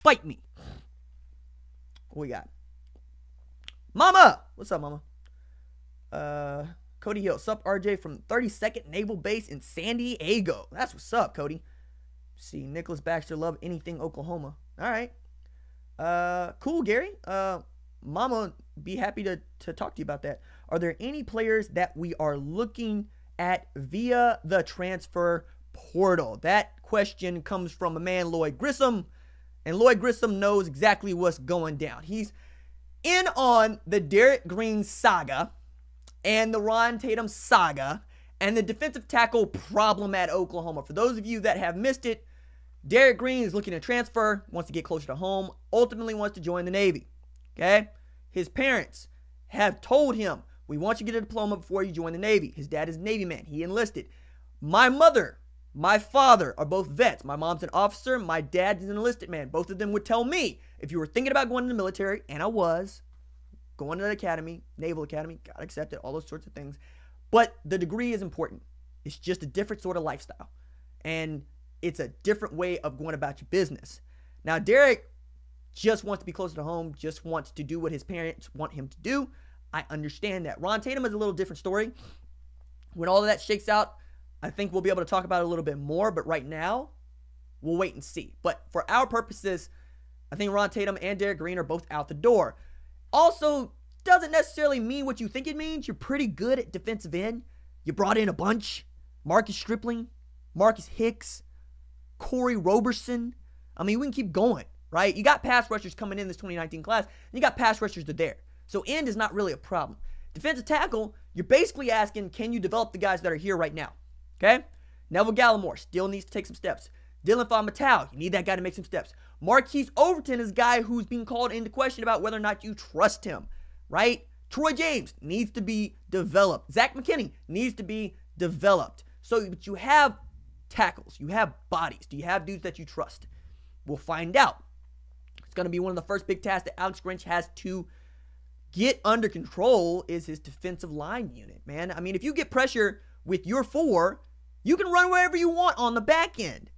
Fight me. What we got? Mama. What's up, Mama? Cody Hill. Sup, RJ from 32nd Naval Base in San Diego. That's what's up, Cody. See, Nicholas Baxter, love anything Oklahoma. All right. Cool, Gary. Mama, be happy to talk to you about that. Are there any players that we are looking at via the transfer portal? That question comes from a man, Lloyd Grissom, and Lloyd Grissom knows exactly what's going down. He's in on the Derek Green saga and the Ron Tatum saga and the defensive tackle problem at Oklahoma. For those of you that have missed it, Derek Green is looking to transfer, wants to get closer to home, ultimately wants to join the Navy. Okay? His parents have told him, we want you to get a diploma before you join the Navy. His dad is a Navy man. He enlisted. My mother, my father are both vets. My mom's an officer. My dad is an enlisted man. Both of them would tell me, if you were thinking about going to the military, and I was, going to the academy, Naval Academy, got accepted, all those sorts of things. But the degree is important. It's just a different sort of lifestyle. And it's a different way of going about your business. Now, Derek just wants to be closer to home, just wants to do what his parents want him to do. I understand that. Ron Tatum is a little different story. When all of that shakes out, I think we'll be able to talk about it a little bit more. But right now, we'll wait and see. But for our purposes, I think Ron Tatum and Derek Green are both out the door. Also, doesn't necessarily mean what you think it means. You're pretty good at defensive end. You brought in a bunch. Marcus Stripling, Marcus Hicks, Corey Roberson. I mean, we can keep going, right? You got pass rushers coming in this 2019 class, and you got pass rushers that are there. So end is not really a problem. Defensive tackle, you're basically asking, can you develop the guys that are here right now? Okay? Neville Gallimore still needs to take some steps. Dylan Famatau, you need that guy to make some steps. Marquise Overton is a guy who's being called into question about whether or not you trust him, right? Troy James needs to be developed. Zach McKinney needs to be developed. So, but you have tackles. You have bodies. Do you have dudes that you trust? We'll find out. It's going to be one of the first big tasks that Alex Grinch has to get under control is his defensive line unit, man. I mean, if you get pressure with your 4, you can run wherever you want on the back end.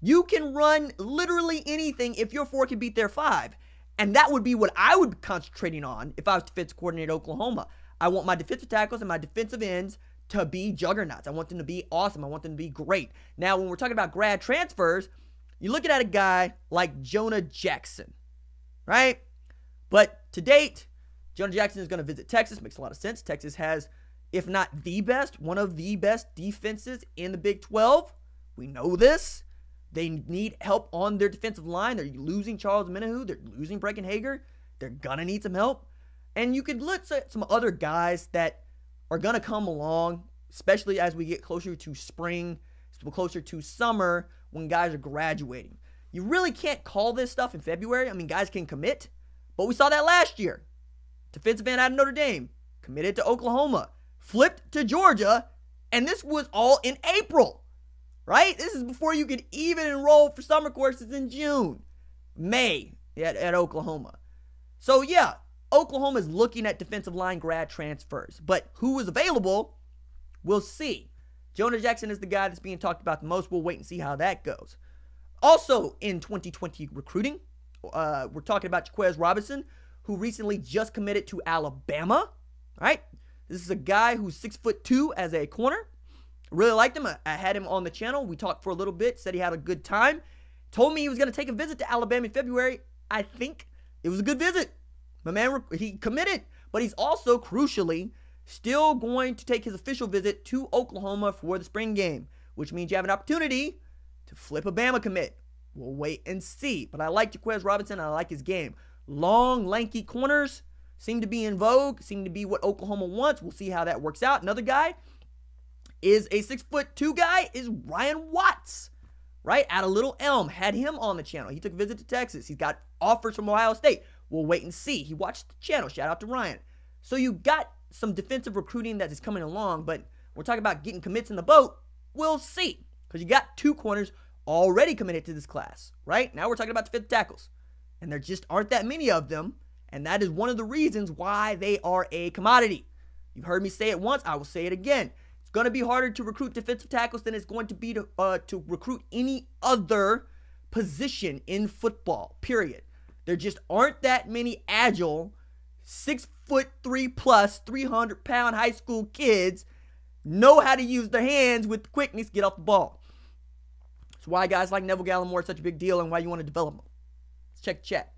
You can run literally anything if your 4 can beat their 5. And that would be what I would be concentrating on if I was defensive coordinator at Oklahoma. I want my defensive tackles and my defensive ends to be juggernauts. I want them to be awesome. I want them to be great. Now, when we're talking about grad transfers, you're looking at a guy like Jonah Jackson, right? But to date, Jonah Jackson is going to visit Texas. Makes a lot of sense. Texas has, if not the best, one of the best defenses in the Big 12. We know this. They need help on their defensive line. They're losing Charles Minahu. They're losing Brecken Hager. They're going to need some help. And you could look at some other guys that are going to come along, especially as we get closer to spring, closer to summer, when guys are graduating. You really can't call this stuff in February. I mean, guys can commit, but we saw that last year. Defensive end out of Notre Dame, committed to Oklahoma, flipped to Georgia, and this was all in April, right? This is before you could even enroll for summer courses in June, May at Oklahoma. So yeah, Oklahoma is looking at defensive line grad transfers, but who is available, we'll see. Jonah Jackson is the guy that's being talked about the most. We'll wait and see how that goes. Also in 2020 recruiting, we're talking about Jaquez Robinson, who recently just committed to Alabama, right? This is a guy who's 6'2" as a corner. Really liked him. I had him on the channel. We talked for a little bit, said he had a good time. Told me he was going to take a visit to Alabama in February. I think it was a good visit. My man, he committed, but he's also, crucially, still going to take his official visit to Oklahoma for the spring game, which means you have an opportunity to flip a Bama commit. We'll wait and see. But I like Jaquez Robinson. I like his game. Long, lanky corners seem to be in vogue, seem to be what Oklahoma wants. We'll see how that works out. Another guy is a 6'2" guy is Ryan Watts, right? Out of Little Elm. Had him on the channel. He took a visit to Texas. He's got offers from Ohio State. We'll wait and see. He watched the channel. Shout out to Ryan. So you got some defensive recruiting that is coming along, but we're talking about getting commits in the boat. We'll see, because you got 2 corners already committed to this class, right? Now we're talking about defensive tackles, and there just aren't that many of them, and that is one of the reasons why they are a commodity. You've heard me say it once. I will say it again. It's going to be harder to recruit defensive tackles than it's going to be to recruit any other position in football, period. There just aren't that many agile 6'3+, 300-pound high school kids know how to use their hands with quickness, get off the ball. That's why guys like Neville Gallimore are such a big deal and why you want to develop them. Let's check the chat.